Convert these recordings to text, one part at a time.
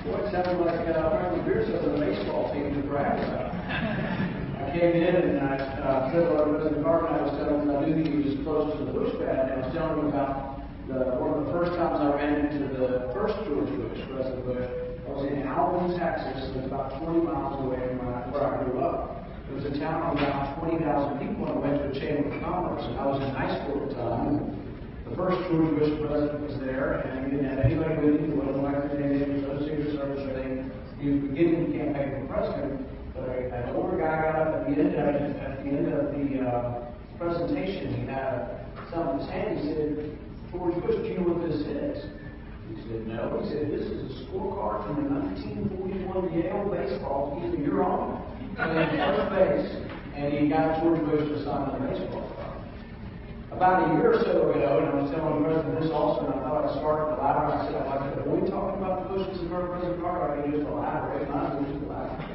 Boy, it sounded like Franklin Pierce was a baseball team to brag about. I came in and I said what President Carter and I was telling him. I knew he was close to the Bush family. And I was telling him about one of the first times I ran into the first George Bush, President Bush. I was in Alvin, Texas, and it was about 20 miles away from where I grew up. It was a town of about 20,000 people, and I went to a Chamber of Commerce, and I was in high school at the time. The first George Bush president was there, and he didn't have anybody with him. He wasn't elected, he was no Secret Service or anything. He was beginning the campaign for president, but an older guy got up at the end of the presentation. He had something in his hand. He said, "George Bush, do you know what this is?" He said, "No." He said, "This is a scorecard from the 1941 Yale baseball team. You're on first base." And he got George Bush to sign the baseball card. About a year or so ago, and I was telling the president this also, and I thought I'd start louder. I said, "I'd like to avoid talking about the Bushes in front of President Carter. I can just elaborate, not just elaborate."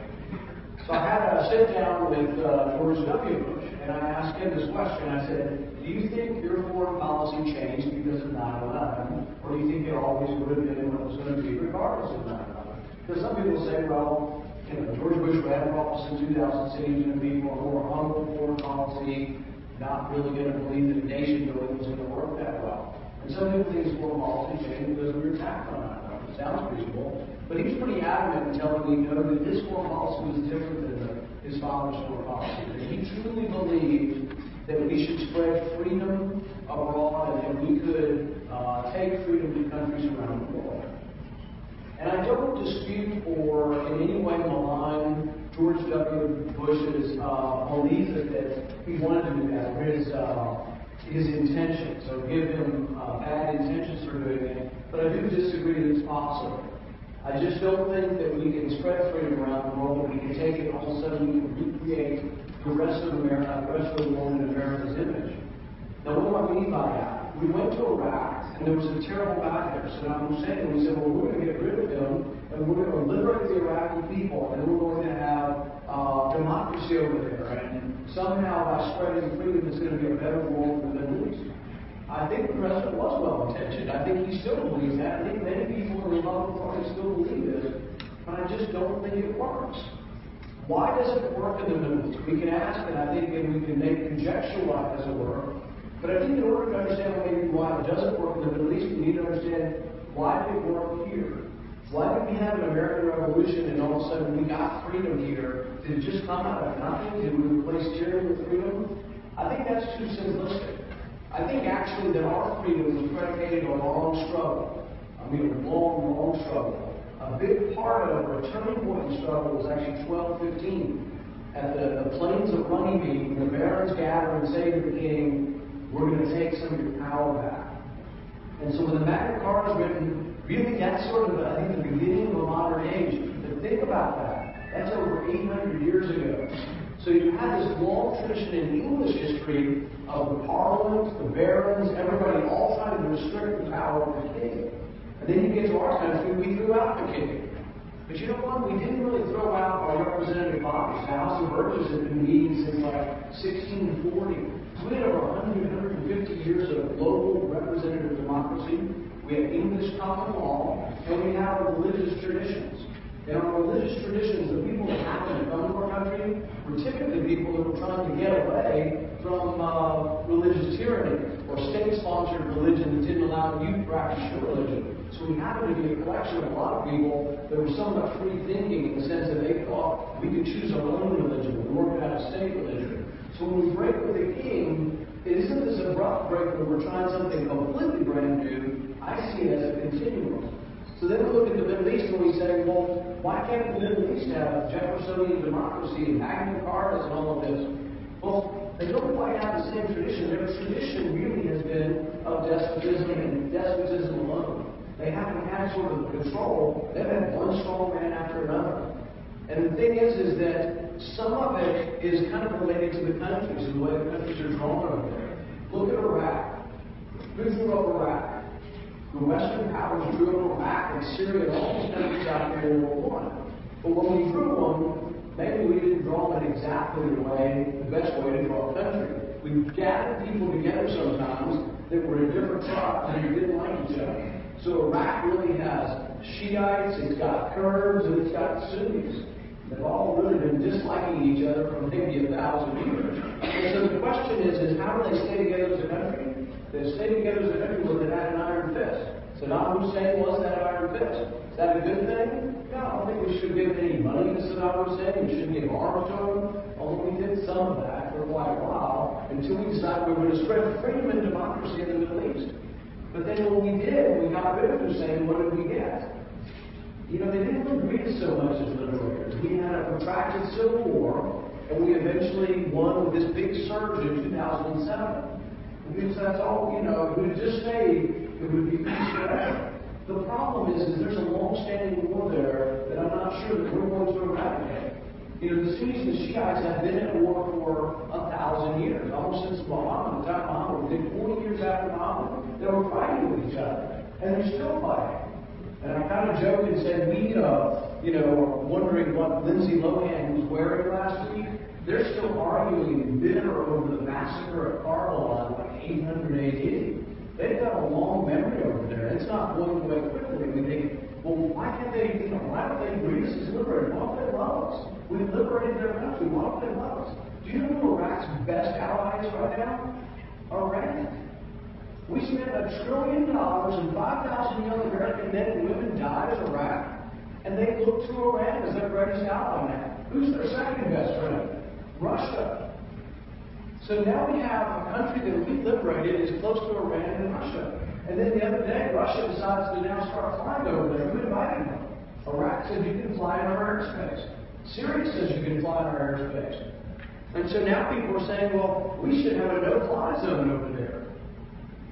So I had a sit down with George W. Bush, and I asked him this question. I said, "Do you think your foreign policy changed because of 9/11, or do you think it always would have been what it was going to be regardless of 9/11? Because some people say, well, George Bush ran for office in 2006, he was going to be more humble foreign policy, not really going to believe that nation building was going to work that well. And some people think his foreign policy changed because we were attacked on 9/11. It sounds reasonable. But he was pretty adamant in telling me, that his foreign policy was different than his father's foreign policy. That he truly believed that we should spread freedom abroad and that we could take freedom to countries around the world. And I don't dispute or in any way malign George W. Bush's belief that he wanted to do that, or his intentions, or give him bad intentions for doing it. But I do disagree that it's possible. I just don't think that we can spread freedom around the world, that we can take it and all of a sudden we can recreate the rest of America, the rest of the world in America's image. Now, what do I mean by that? We went to Iraq, and there was a terrible guy there, Saddam Hussein, and we said, well, we're going to get rid of him, and we're going to liberate the Iraqi people, and then we're going to have democracy over there, and somehow by spreading freedom, it's going to be a better world for the Middle East. I think the president was well-intentioned. I think he still believes that. I think many people in the Republican Party still believe this, but I just don't think it works. Why does it work in the Middle East? We can ask, and I think we can make conjecture why it doesn't work. But I think in order to understand maybe why it doesn't work in the Middle East, we need to understand why did it work here. Why did we have an American Revolution and all of a sudden we got freedom here? Did it just come out of nothing? Did we replace tyranny with freedom? I think that's too simplistic. I think actually that our freedom was predicated on a long struggle. I mean, a long, long struggle. A big part of the turning point in the struggle was actually 1215. At the plains of Runnymede, the barons gathered and say to the king, we're going to take some of your power back. And so when the Magna Carta is written, really that's sort of, I think, the beginning of the modern age. But think about that. That's over 800 years ago. So you had this long tradition in English history of the Parliament, the barons, everybody all trying to restrict the power of the king. And then you get to our country, we threw out the king. But you know what? We didn't really throw out our representative bodies. The House of Burgesses had been meeting since like 1640. So we had over 150 years of global representative democracy. We have English common law, and we have religious traditions. And our religious traditions, the people that happened to come to our country, were typically people that were trying to get away from religious tyranny or state-sponsored religion that didn't allow you to practice your religion. So we happen to be a collection of a lot of people that were somewhat free thinking in the sense that they thought we could choose our own religion and work out a state religion. So when we break with the king, it isn't this abrupt break where we're trying something completely brand new. I see it as a continuum. So then we look at the Middle East and we say, well, why can't the Middle East have Jeffersonian democracy and Magna Carta and all of this? Well, they don't quite have the same tradition. Their tradition really has been of despotism and despotism alone. They haven't had sort of control. They've had one strong man after another. And the thing is that some of it is kind of related to the countries and the way the countries are drawn over there. Look at Iraq. Who drew up Iraq? The Western powers drew up Iraq and Syria and all these countries out there in World War I. But when we drew them, maybe we didn't draw them exactly the best way to draw a country. We gathered people together sometimes that were in different tribes and who didn't like each other. So Iraq really has Shiites, it's got Kurds, and it's got Sunnis. They've all really been disliking each other for maybe 1,000 years. And so the question is how do they stay together as a country? They stay together as a country where they had an iron fist. Saddam Hussein was that iron fist. Is that a good thing? No, I don't think we should give any money to Saddam Hussein. We shouldn't give arms to him. Although we did some of that for quite a while until we decided we were going to spread freedom and democracy in the Middle East. But then when we did, we got rid of Hussein, what did we get? You know, they didn't agree so much as liberators. We had a protracted civil war, and we eventually won with this big surge in 2007. Because that's all, you know, if we had just stayed, it would be peace forever. The problem is there's a long-standing war there that I'm not sure that we're going to eradicate. You know, the Sunnis and the Shiites have been at war for 1,000 years, almost since Muhammad. Within 40 years after Muhammad, they were fighting with each other, and they're still fighting. And I kind of joked and said, we, are wondering what Lindsay Lohan was wearing last week. They're still arguing bitter over the massacre at Karbala in like 800 AD. They've got a long memory over there. It's not going away quickly. We think, well, why don't they agree this is liberated? Why don't they love us? We've liberated their country. Why don't they love us? Do you know who Iraq's best allies right now? Iran. We spent $1 trillion and 5,000 young American men and women died in Iraq, and they look to Iran as their greatest ally now. Who's their second best friend? Russia. So now we have a country that we liberated is close to Iran and Russia. And then the other day, Russia decides to now start flying over there. Who invited them? Iraq said you can fly in our airspace. Syria says you can fly in our airspace. And so now people are saying, well, we should have a no-fly zone over there.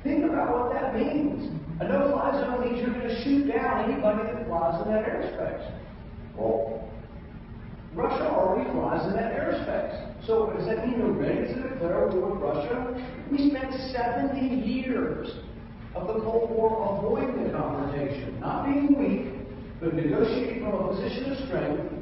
Think about what that means. A no-fly zone means you're going to shoot down anybody that flies in that airspace. Well, Russia already flies in that airspace. So does that mean we're ready to declare war with Russia? We spent 70 years of the Cold War avoiding the confrontation, not being weak, but negotiating from a position of strength.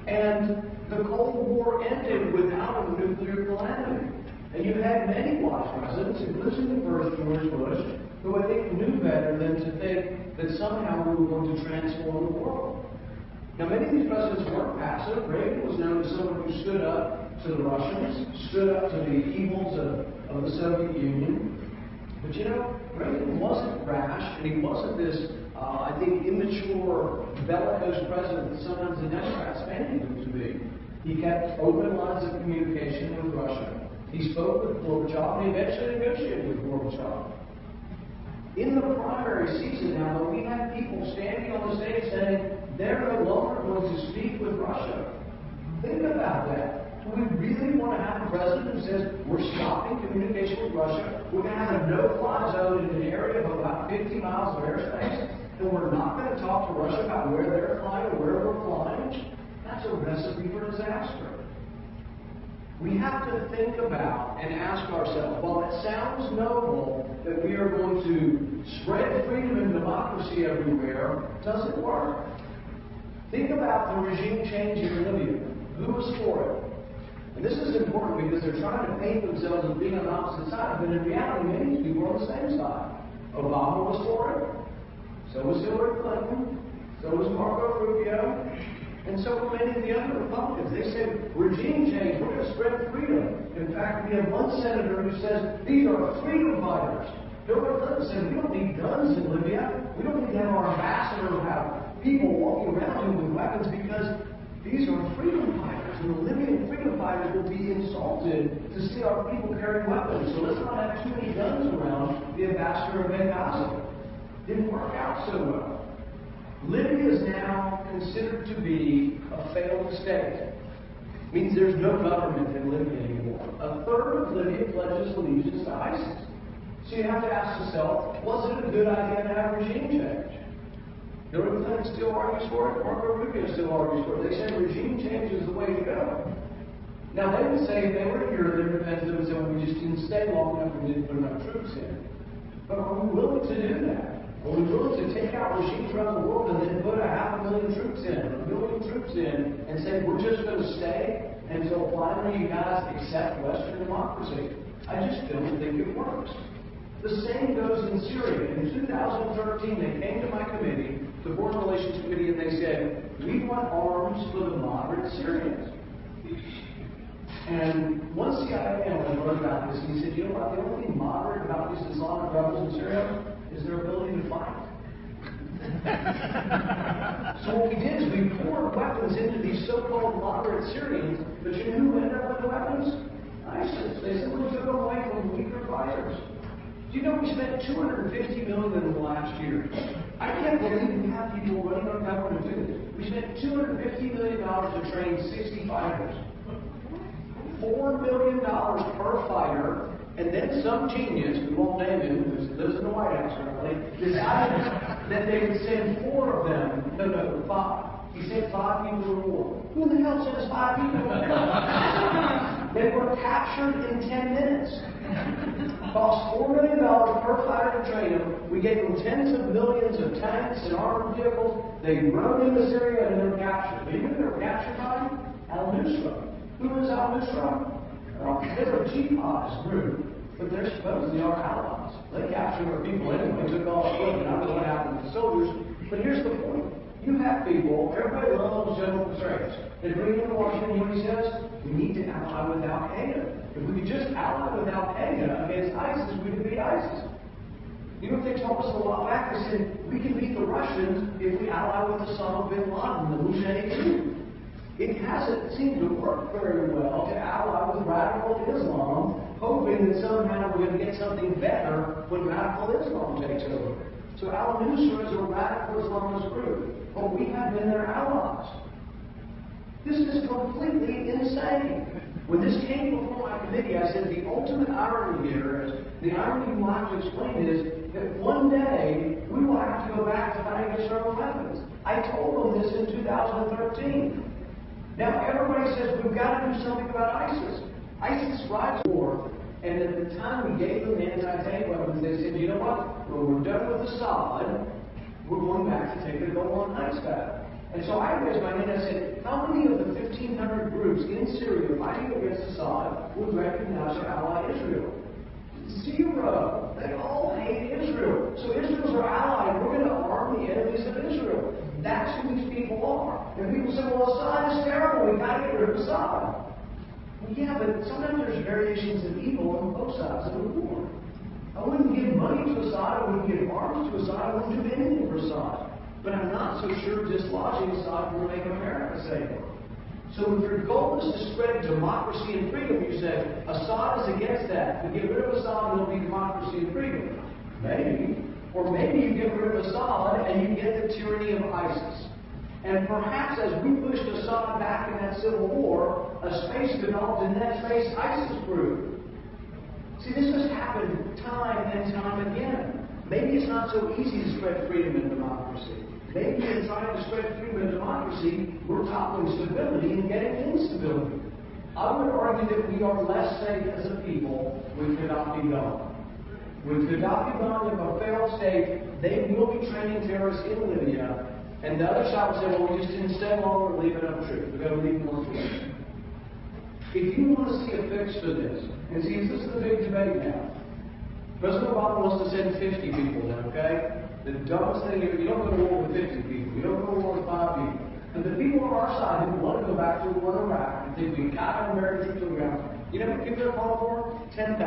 And the Cold War ended without a nuclear calamity. And you had many wise presidents, including the first George Bush, who I think knew better than to think that somehow we were going to transform the world. Now, many of these presidents weren't passive. Reagan was known as someone who stood up to the Russians, stood up to the evils of the Soviet Union. But you know, Reagan wasn't rash, and he wasn't this, I think, immature, bellicose president that sometimes the Democrats fancied him to be. He kept open lines of communication with Russia. He spoke with Gorbachev, and he eventually negotiated with Gorbachev. In the primary season now, we had people standing on the stage saying they're no longer going to speak with Russia. Think about that. Do we really want to have a president who says we're stopping communication with Russia? We're going to have a no-fly zone in an area of about 50 miles of airspace, and we're not going to talk to Russia about where they're flying or where we're flying? That's a recipe for disaster. We have to think about and ask ourselves, while it sounds noble that we are going to spread freedom and democracy everywhere, does it work? Think about the regime change in Libya. Who was for it? And this is important because they're trying to paint themselves as being on the opposite side, but in reality, many people are on the same side. Obama was for it. So was Hillary Clinton. So was Marco Rubio. And so were many of the other Republicans. They said, regime change, we're going to spread freedom. In fact, we have one senator who says, these are freedom fighters. Hillary Clinton said, we don't need guns in Libya. We don't need to have our ambassador have people walking around him with weapons because these are freedom fighters. And the Libyan freedom fighters will be insulted to see our people carry weapons. So let's not have too many guns around the ambassador of Benghazi. Didn't work out so well. Libya is now considered to be a failed state. It means there's no government in Libya anymore. A third of Libya pledges allegiance to ISIS. So you have to ask yourself, was it a good idea to have regime change? Hillary Clinton still argues for it. Marco Rubio still argues for it. They say regime change is the way to go. Now they would say if they were here, their defense would say, well, we just didn't stay long enough and didn't put enough troops in. But are we willing to do that? Are we willing to take out regimes around the world and then put 500,000 troops in, 1 million troops in, and say we're just going to stay until finally you guys accept Western democracy? I just don't think it works. The same goes in Syria. In 2013, they came to my committee the Foreign Relations Committee, and they said, we want arms for the moderate Syrians. And one CIA analyst wrote about this, and he said, you know what, the only thing moderate about these Islamic rebels in Syria is their ability to fight. So what we did is we poured weapons into these so-called moderate Syrians, but you know who ended up with the weapons? ISIS. They simply took them away from weaker fighters. Do you know we spent $250 million in the last year? I can't believe we have people running our government to do this. We spent $250 million to train 60 fighters. $4 million per fighter, and then some genius, we won't name him, who lives in the White House currently, decided that they would send 4 of them, no, 5. He sent 5 people to the war. Who the hell sends 5 people to the war? They were captured in 10 minutes. Cost $4 million per fighter to train them. We gave them tens of millions of tanks and armored vehicles. They rode into Syria and they were captured. But you know who they were captured by? Al-Nusra. Who is Al-Nusra? Well, they're a jihadist group, but they're supposedly our allies. They captured our people anyway, took all our equipment. I don't know what happened to the soldiers. But here's the point. You have people, everybody loves General Petraeus. They bring him to Washington, you know what he says? We need to ally with Al-Qaeda. If we could just ally with Al-Qaeda against ISIS, we could beat ISIS. You know what they told us a while back? They said, we can beat the Russians if we ally with Osama bin Laden, the Mujahideen. It hasn't seemed to work very well to ally with radical Islam, hoping that somehow we're going to get something better when radical Islam takes over. So Al-Nusra is a radical Islamist group, but we have been their allies. This is completely insane. When this came before my committee, I said the ultimate irony here is, the irony we will have to explain is that one day we will have to go back to fighting against our own weapons. I told them this in 2013. Now everybody says we've got to do something about ISIS. ISIS rides war, and at the time we gave them anti-tank weapons, they said, you know what? When we're done with Assad, we're going back to take the Golan Heights battle. And so I raised my hand and I said, how many of the 1,500 groups in Syria fighting against Assad would recognize our ally Israel? 0. They all hate Israel. So Israel's our ally, and we're going to arm the enemies of Israel. That's who these people are. And people say, well, Assad is terrible. We've got to get rid of Assad. Well, yeah, but sometimes there's variations of evil on both sides of the war. I wouldn't give money to Assad. I wouldn't give arms to Assad. I wouldn't do anything for Assad. But I'm not so sure dislodging Assad will make America safer. So if your goal is to spread democracy and freedom, you say, Assad is against that. We get rid of Assad and there'll be democracy and freedom. Maybe. Or maybe you get rid of Assad and you get the tyranny of ISIS. And perhaps as we pushed Assad back in that civil war, a space developed in that space ISIS grew. See, this has happened time and time again. Maybe it's not so easy to spread freedom and democracy. Maybe in trying to spread freedom and democracy, we're toppling stability and getting instability. I would argue that we are less safe as a people with Gaddafi gone. With Gaddafi gone, if a failed state, they will be training terrorists in Libya, and the other side will say, well, we just didn't stay longer and leave enough troops. We've got to leave more troops. If you want to see a fix for this, and see, this is the big debate now. President Obama wants to send 50 people then, okay? The dumbest thing is, you don't go to war with 50 people. You don't go to war with 5 people. And the people on our side who want to go back to war in Iraq and think we got American troops on the ground, you know what people are calling for? 10,000.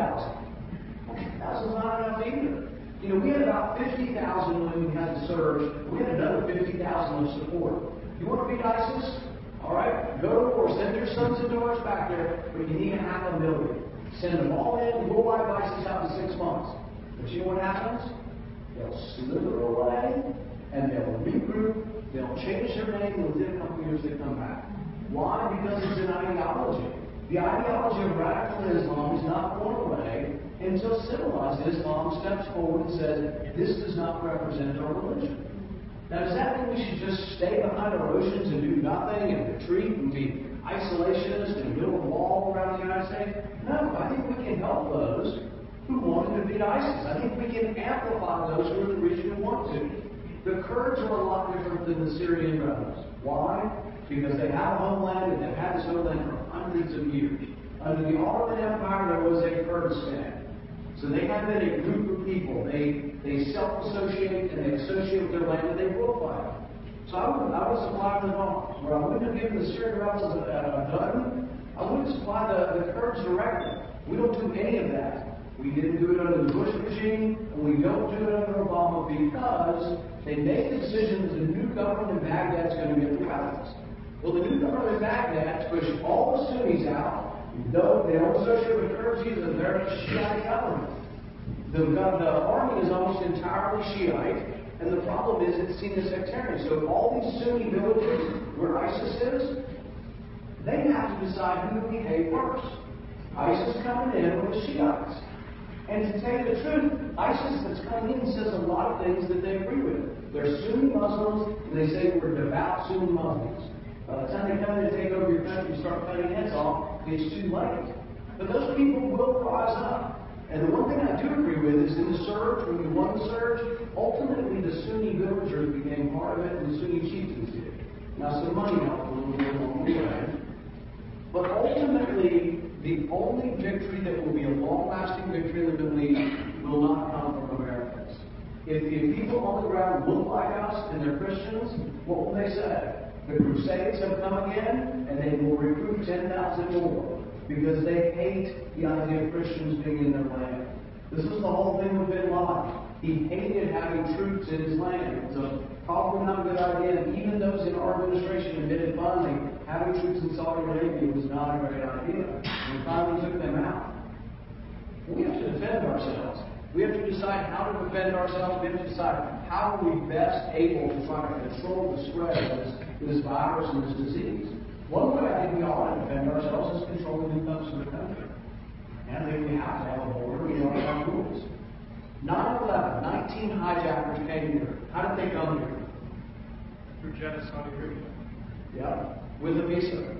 Well, 10,000 is not enough either. You know, we had about 50,000 when we had the surge. We had another 50,000 of support. You want to beat ISIS? All right, go to war. Send your sons and daughters back there, but you need 500,000. Send them all in. We'll wipe ISIS out in 6 months. But you know what happens? They'll slither away, and they'll regroup. They'll change their name, and within a couple of years they come back. Why? Because it's an ideology. The ideology of radical Islam is not going away until civilized Islam steps forward and says, this does not represent our religion. Now, does that mean we should just stay behind our oceans and do nothing and retreat and be isolationist and build a wall around the United States? No, I think we can help those who wanted to beat ISIS. I think we can amplify those who are in the region who want to. The Kurds are a lot different than the Syrian rebels. Why? Because they have a homeland and they've had this homeland for hundreds of years. Under the Ottoman Empire, there was a Kurdistan. So they have been a group of people. They self-associate and they associate with their land and they glorify it. So I would supply them arms. Where I wouldn't have given the Syrian rebels a gun, I wouldn't supply the Kurds directly. We don't do any of that. We didn't do it under the Bush regime, and we don't do it under Obama because they made the decision that the new government in Baghdad is going to get the weapons. Well, the new government in Baghdad pushed all the Sunnis out. No, they don't associate with Kurds either. They're a Shiite government. The army is almost entirely Shiite, and the problem is it's seen as sectarian. So all these Sunni villages where ISIS is, they have to decide who we hate first. ISIS coming in with the Shiites. And to tell you the truth, ISIS that's coming in says a lot of things that they agree with. They're Sunni Muslims, and they say we're devout Sunni Muslims. By the time they come in to take over your country and start cutting heads off, it's too late. But those people will rise up. And the one thing I do agree with is in the surge, when we won the surge, ultimately the Sunni villagers became part of it and the Sunni chieftains did. Now some money helped a little bit along the way. But ultimately, the only victory that will be a long-lasting victory in the Middle East will not come from Americans. If the people on the ground look like us and they're Christians, what will they say? The Crusades have come again, and they will recruit 10,000 more because they hate the idea of Christians being in their land. This was the whole thing with bin Laden. He hated having troops in his land. It was probably not a good idea. And even those in our administration admitted finally having troops in Saudi Arabia was not a great idea. We finally took them out. We have to defend ourselves. We have to decide how to defend ourselves. We have to decide how are we best able to try to control the spread of this virus and this disease. One way I think we ought to defend ourselves is controlling who comes to the country. And I think we have to have a border. We ought to have rules. 9/11, 19 hijackers came here. How did they come here? Through genocide agreement. Yeah, with a visa.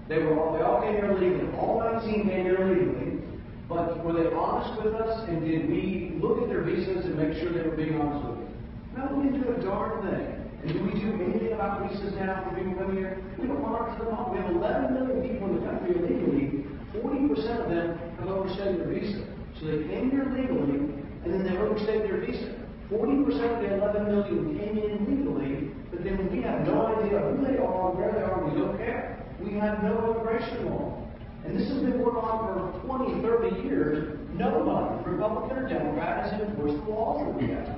They all came here legally. All 19 came here legally. But were they honest with us? And did we look at their visas and make sure they were being honest with us? No, we didn't do a darn thing. And do we do anything about visas now for people coming here? We don't monitor them all. We have 11 million people in the country illegally. 40% of them have overstayed their visa. So they came here legally, and then they overstayed their visa. 40% of the 11 million came in legally, but then we have no idea who they are, where they are, we don't care. We have no immigration law. And this has been going on for 20, 30 years. Nobody, Republican or Democrat, has enforced the laws that we have.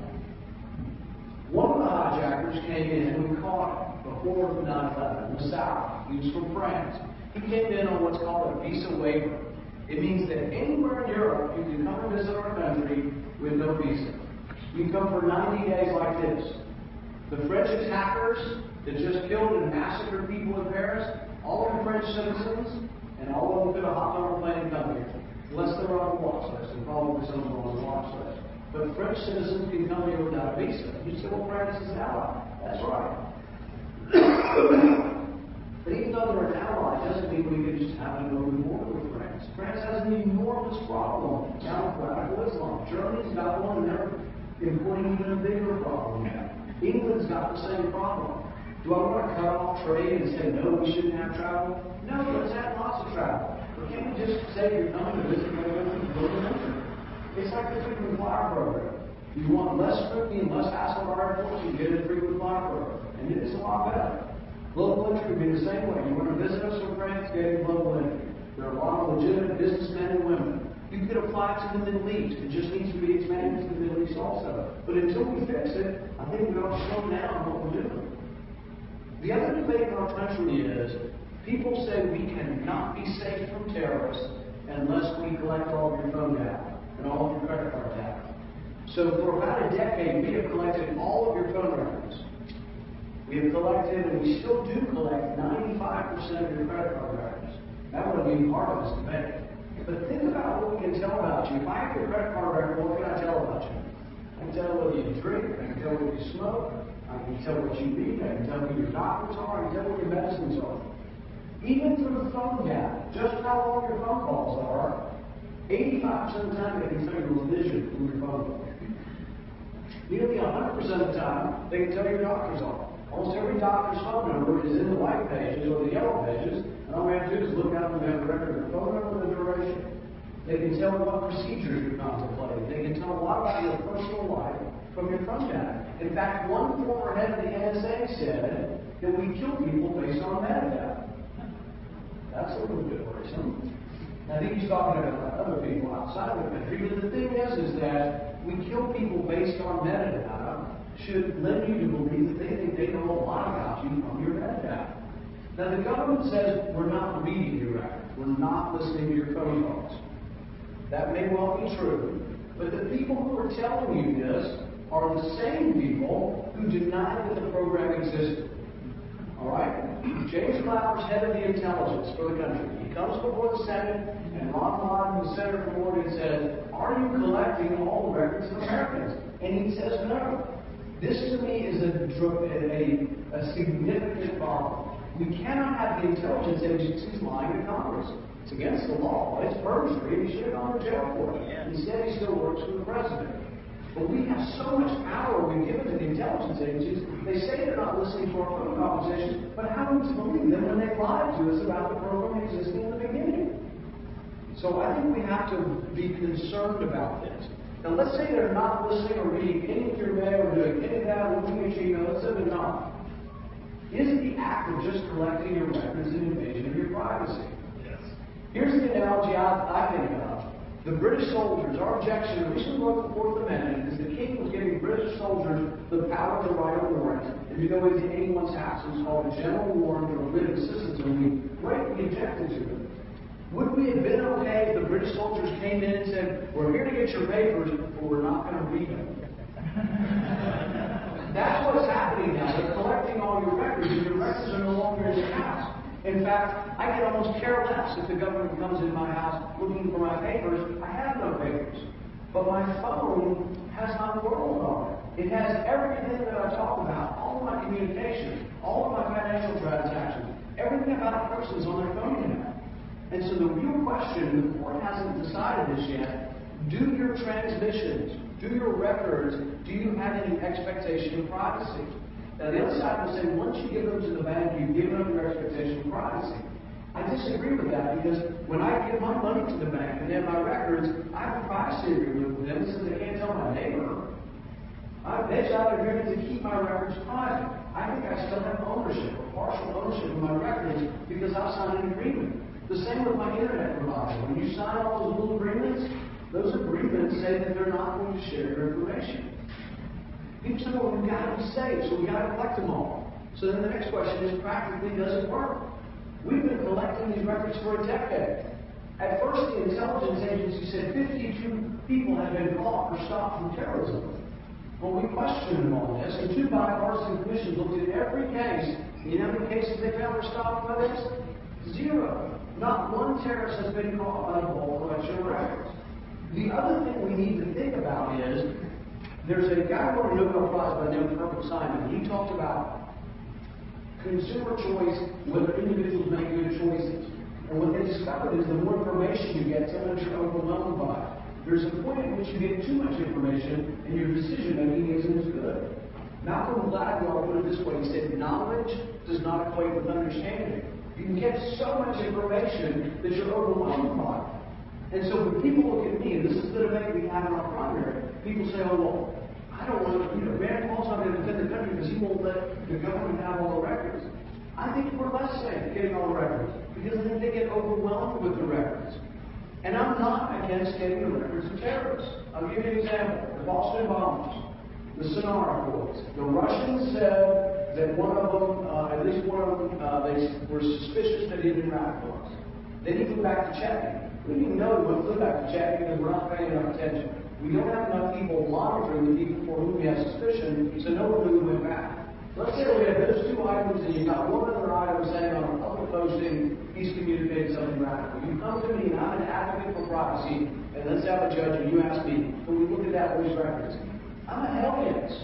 One of the hijackers came in, and we caught him before 9/11 in the South. He was from France. He came in on what's called a visa waiver. It means that anywhere in Europe, you can come and visit our country with no visa. You can come for 90 days like this. The French attackers that just killed and massacred people in Paris, all of the French citizens, and all of them could have hopped on a plane and come here. Unless they were on the watch list, and probably some of them on the watch list. But French citizens can come here without a visa. You say, well, France is an ally. That's right. But even though they're an ally, it doesn't mean we can just have an open border with France. France has an enormous problem now with radical Islam. Germany's got one, and they're importing even a bigger problem now. England's got the same problem. Do I want to cut off trade and say, no, we shouldn't have travel? No, let's have lots of travel. But can't we just say you're coming to visit my country? It's like the frequent flyer program. If you want less scrutiny and less hassle at our airports, you get a frequent flyer program. And it's a lot better. Global entry would be the same way. You want to visit us from France, get a global entry. There are a lot of legitimate businessmen and women. You could apply to the Middle East. It just needs to be expanded to the Middle East also. But until we fix it, I think we ought to slow down what we're doing. The other debate in our country is, people say we cannot be safe from terrorists unless we collect all of your phone data and all of your credit card data. So for about a decade, we have collected all of your phone records. We have collected, and we still do collect, 95% of your credit card records. That would be part of this debate. But think about what we can tell about you. If I have your credit card record, what can I tell about you? I can tell whether you drink, I can tell whether you smoke, I can tell what you eat, I can tell who your doctors are, I can tell what your medicines are. Even through the phone data, just how long your phone calls are, 85% of the time they can tell your religion from your phone book. Nearly 100% of the time, they can tell your doctors are. Almost every doctor's phone number is in the white pages or the yellow pages, and all we have to do is look out and we have a record of the phone number and the duration. They can tell what procedures you're contemplating. They can tell a lot about your personal life from your phone data. In fact, one former head of the NSA said that we kill people based on metadata. That's a little bit worrisome. I think he's talking about other people outside of the country, but the thing is that we kill people based on metadata should lead you to believe that they think they know a lot about you from your metadata. Now, the government says we're not reading your records. We're not listening to your phone calls. That may well be true, but the people who are telling you this are the same people who denied that the program existed. All right? James Clapper's head of the intelligence for the country. He comes before the Senate, and Ron Wyden, the senator from Oregon, says, "Are you collecting all the records of Americans?" And he says, "No." This, to me, is a significant problem. We cannot have the intelligence agencies lying to Congress. It's against the law. It's perjury. He should have gone to jail for it. Instead, he still works for the president. But we have so much power we've given to the intelligence agencies. They say they're not listening to our phone conversations, but how are we to believe them when they lied to us about the program existing in the beginning? So I think we have to be concerned about this. Now, let's say they're not listening or reading any of your mail or doing any of that, looking at your email. Let's say they're not. Is the act of just collecting your records an invasion of your privacy? Yes. Here's the analogy I think of. The British soldiers, our objection, the reason we wrote the Fourth Amendment is the king was giving British soldiers the power to write a warrant and to go into anyone's house. It was called a general warrant or a writ of assistance, and we greatly objected to it. Would we have been okay if the British soldiers came in and said, "We're here to get your papers, but we're not going to read them"? That's what's happening now. They're collecting all your records, and your records are no longer in your house. In fact, I can almost care less if the government comes in my house looking for my papers. I have no papers. But my phone has my world on it. It has everything that I talk about, all of my communication, all of my financial transactions, everything about a person is on their phone now. And so the real question, the court hasn't decided this yet, do your transmissions, do your records, do you have any expectation of privacy? Now, the other side will say, once you give them to the bank, you've given up your expectation of privacy. I disagree with that because when I give my money to the bank and they have my records, I have a privacy agreement with them that says they can't tell my neighbor. They've got an agreement to keep my records private. I think I still have ownership or partial ownership of my records because I've signed an agreement. The same with my internet provider. When you sign all those little agreements, those agreements say that they're not going to share your information. People say, well, we've got to be safe, so we've got to collect them all. So then the next question is, practically, does it work? We've been collecting these records for a decade. At first, the intelligence agency said 52 people had been caught or stopped from terrorism. Well, we questioned them on this, and 2 bipartisan commissions looked at every case. You know how many cases they found were stopped by this? 0. Not one terrorist has been caught by the bulk collection of records. The other thing we need to think about is, there's a guy who won a Nobel Prize by the name of Herbert Simon. He talked about consumer choice, whether individuals make good choices. And what they discovered is the more information you get, so much you're overwhelmed by it. There's a point at which you get too much information and your decision making isn't as good. Malcolm Gladwell put it this way. He said, knowledge does not equate with understanding. You can get so much information that you're overwhelmed by it. And so when people look at me, and this is the debate we have in our primary, people say, oh, well, I don't want to, Rand Paul's not going to defend the country because he won't let the government have all the records. I think we're less safe getting all the records because I think they get overwhelmed with the records. And I'm not against getting the records of terrorists. I'll give you an example. The Boston bombers, the Sonar Accords. The Russians said that one of them, at least one of them, they were suspicious that he'd been radicalized. Then he flew back to checking. We didn't even know he flew back to checking because we're not paying enough attention. We don't have enough people monitoring the people for whom we have suspicion, so no one knew we went back. Let's say we have those 2 items and you've got one other item saying on a public posting, he's communicated something radical. You come to me and I'm an advocate for privacy, and let's have a judge and you ask me, can we look at that with his records? I'm a hell yes.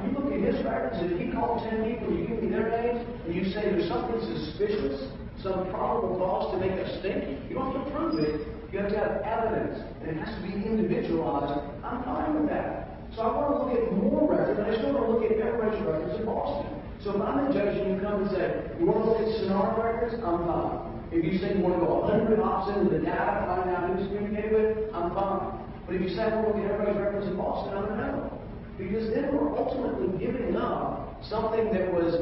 You look at his records and if he called 10 people, you give me their names, and you say there's something suspicious, some probable cause to make us think, you don't have to prove it. You have to have evidence, and it has to be individualized. I'm fine with that. So I want to look at more records, and I just want to look at everybody's records in Boston. So if I'm a judge and you come and say, you want to look at scenario records, I'm fine. If you say you want to go 100 hops into the data, find out who's communicated with, I'm fine. But if you say, well, look at everybody's records in Boston, I'm no. Because then we're ultimately giving up something that was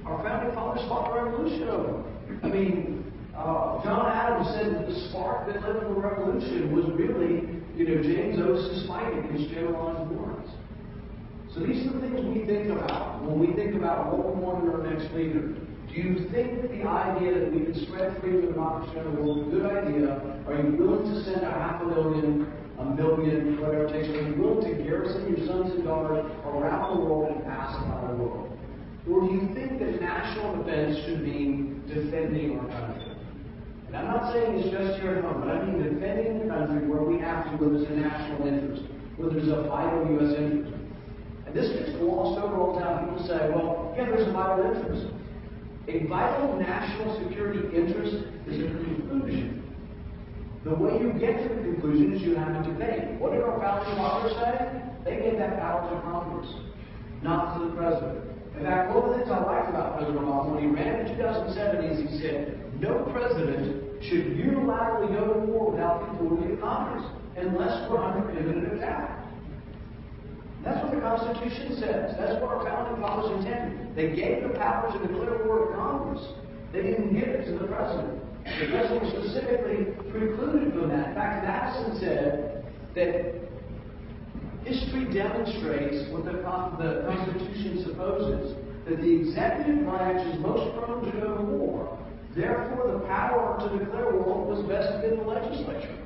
our founding fathers fought the revolution over. I mean, John Adams said that the spark that led to the revolution was really, James Otis' fighting against generalized warrants. So these are the things we think about when we think about what we want in our next leader. Do you think that the idea that we can spread freedom and democracy around the world is a good idea? Are you willing to send 500,000, 1 million, whatever it takes? Are you willing to garrison your sons and daughters around the world and pacify the world? Or do you think that national defense should mean defending our country? And I'm not saying it's just here at home, but I mean defending the country where we have to, where there's a national interest, where there's a vital U.S. interest. And this gets glossed over all the time. People say, well, yeah, there's a vital interest. A vital national security interest is a conclusion. The way you get to the conclusion is you have a debate. What did our founding fathers say? They gave that power to Congress, not to the president. In fact, one of the things I liked about President Obama when he ran in 2007 is he said, no president should unilaterally go to war without the authority of Congress unless we're under imminent attack. That's what the Constitution says. That's what our founding fathers intended. They gave the power to declare war to Congress. They didn't give it to the president. The president was specifically precluded from that. In fact, Madison said that history demonstrates what the Constitution supposes, that the executive branch is most prone to go to war. Therefore, the power to declare war was vested in the legislature.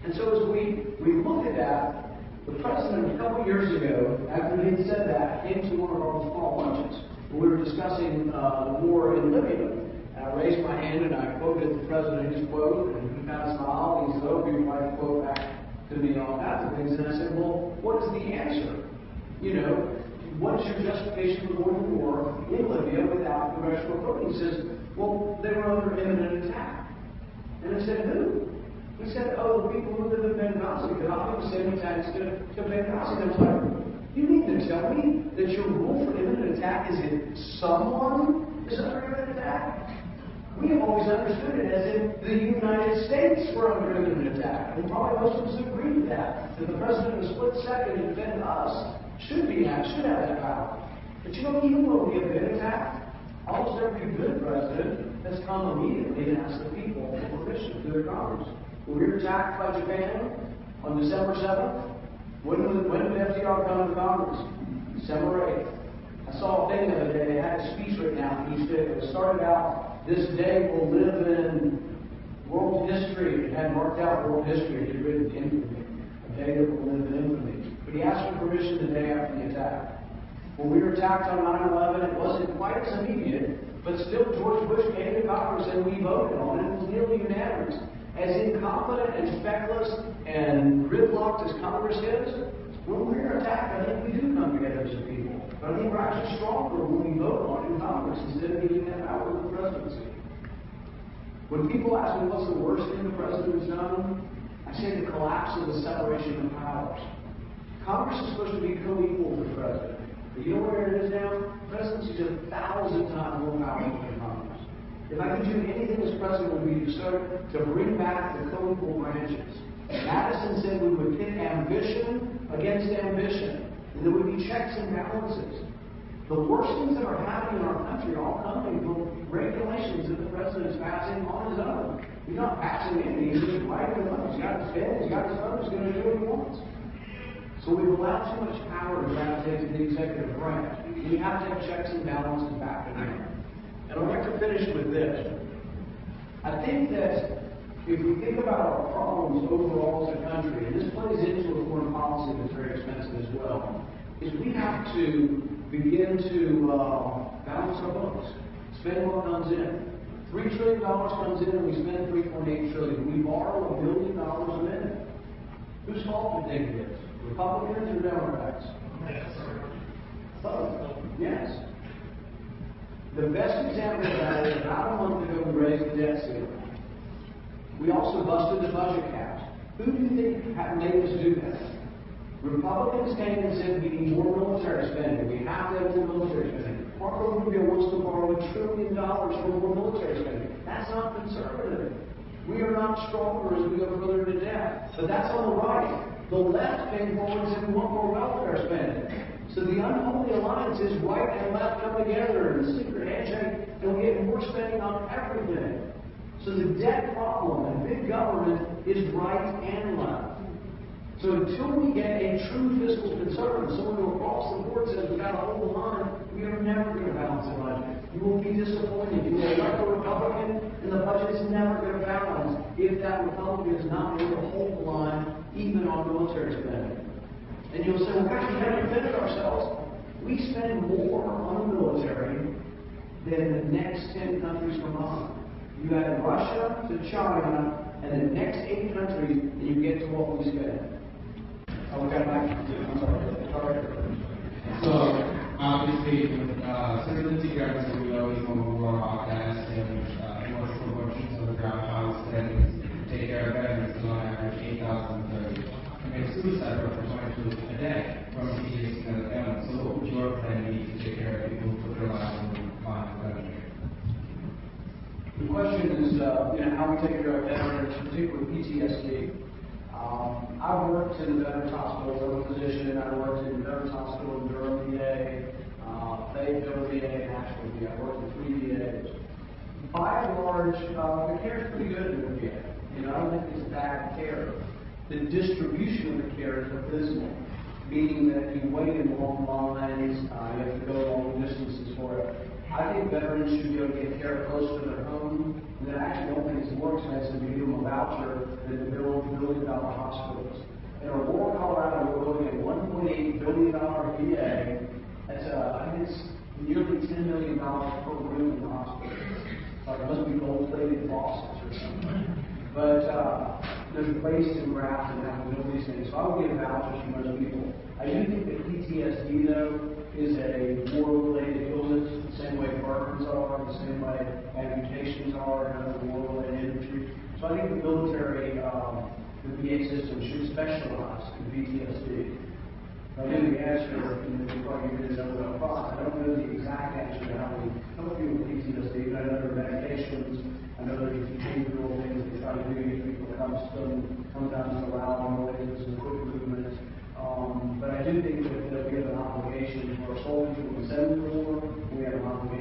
And so as we look at that, the president, a couple years ago, after he had said that, came to one of our small lunches. We were discussing the war in Libya. And I raised my hand and I quoted the president his quote, and he kind of smiled. He said, oh, you might quote back to me on that things. And I said, well, what is the answer? What is your justification for going to war in Libya without congressional authority? He says, well, they were under imminent attack. And I said, who? He said, oh, the people who live in Benghazi. Gaddafi was sending tanks to Benghazi. And I was like, you mean to tell me that your rule for imminent attack is if someone is under imminent attack? We have always understood it as if the United States were under imminent attack. And probably most of us agree with that. That the president in a split second to defend us should have that power. But even when we have been attacked, almost every good president has come immediately and asked the people for permission through their Congress. When we were attacked by Japan on December 7th, when did FDR come to Congress? December 8th. I saw a thing the other day. They had a speech written out. He said it started out, this day will live in world history. It had marked out world history. It had written infamy. A day that will live in infamy. But he asked for permission the day after the attack. When we were attacked on 9/11, it wasn't quite as immediate, but still George Bush came to Congress and we voted on it. It was nearly unanimous. As incompetent and feckless and gridlocked as Congress is, when we're attacked, I think we do come together as a people. But I think we're actually stronger when we vote on it in Congress instead of giving that power to the presidency. When people ask me what's the worst thing the president has done, I say the collapse of the separation of powers. Congress is supposed to be co-equal to the president. But you know where it is now? The presidency is 1,000 times more powerful than Congress. If I could do anything as president, it would be to start to bring back the co-equal branches. Madison said we would pit ambition against ambition, and there would be checks and balances. The worst things that are happening in our country are all coming from regulations that the president is passing on his own. He's not passing any, he's just writing them up. He's got his pen, he's got his phone, he's going to do what he wants. So we've allowed too much power to gravitate to the executive branch. We have to have checks and balances back in there. And I'd like to finish with this. I think that if we think about our problems overall as a country, and this plays into a foreign policy that's very expensive as well, is we have to begin to balance our books, spend what comes in. $3 trillion comes in and we spend $3.8 trillion. We borrow $1 billion a minute. Whose fault do you think it is? Republicans or Democrats? Yes. Both. Yes. The best example of that is about a month ago we raised the debt ceiling. We also busted the budget caps. Who do you think made us do that? Republicans came and said we need more military spending. We have to have more military spending. Marco Rubio wants to borrow $1 trillion for more military spending. That's not conservative. We are not stronger as we go further into debt. But that's on the right. The left came forward and said we want more welfare spending. So the unholy alliance is right and left come together in a secret handshake, and we get more spending on everything. So the debt problem and big government is right and left. So until we get a true fiscal conservative, someone who across the board says we've got to hold the line, we are never going to balance the budget. You will be disappointed. You will elect a Republican, and the budget is never going to balance if that Republican is not able to hold the line, even on military spending. And you'll say, well, gosh, we got to defend ourselves. We spend more on the military than the next 10 countries combined. You add Russia to China, and the next 8 countries, and you get to what we spend. Oh, we got back. I'm sorry. So, obviously, citizenship guarantees we always want to war on Afghanistan, more promotions on the ground house, and take care of veterans on average 8,030. Commit suicide rate for 22 a day from PTSD and the family. So, what would your plan be to take care of people who put their lives on the line for the country? The question is, how we take care of veterans, particularly PTSD. I've worked in the Veterans Hospital as a physician. I worked in the Veterans Hospital in Durham, VA, Fayetteville, VA, and Asheville, VA. I worked in 3 VAs. By and large, the care is pretty good in the VA. I don't think it's bad care. The distribution of the care is abysmal, meaning that you wait in long lines, you have to go long distances for it. I think veterans should be able to get care close to their home. And I actually don't think it's more expensive to give them a voucher than to build $1 billion hospitals. In Aurora, Colorado, we're looking at $1.8 billion VA. That's I think it's nearly $10 million per room in the hospital. It must be gold-plated faucets or something. But there's waste and graft and having to build these things. So I would give vouchers for those people. I do think that PTSD, though, is a war-related illness, the same way burns are, the same way amputations are, and other war-related injuries. So I think the military, the VA system should specialize in PTSD. I know the answer, you probably didn't know that up I don't know the exact answer to how we help people with PTSD, but I know there are medications, I know there's behavioral things they try to do to get people sometimes allow noise and quick movement. But I do think that we have an obligation for our soldiers when we send them to war, we have an obligation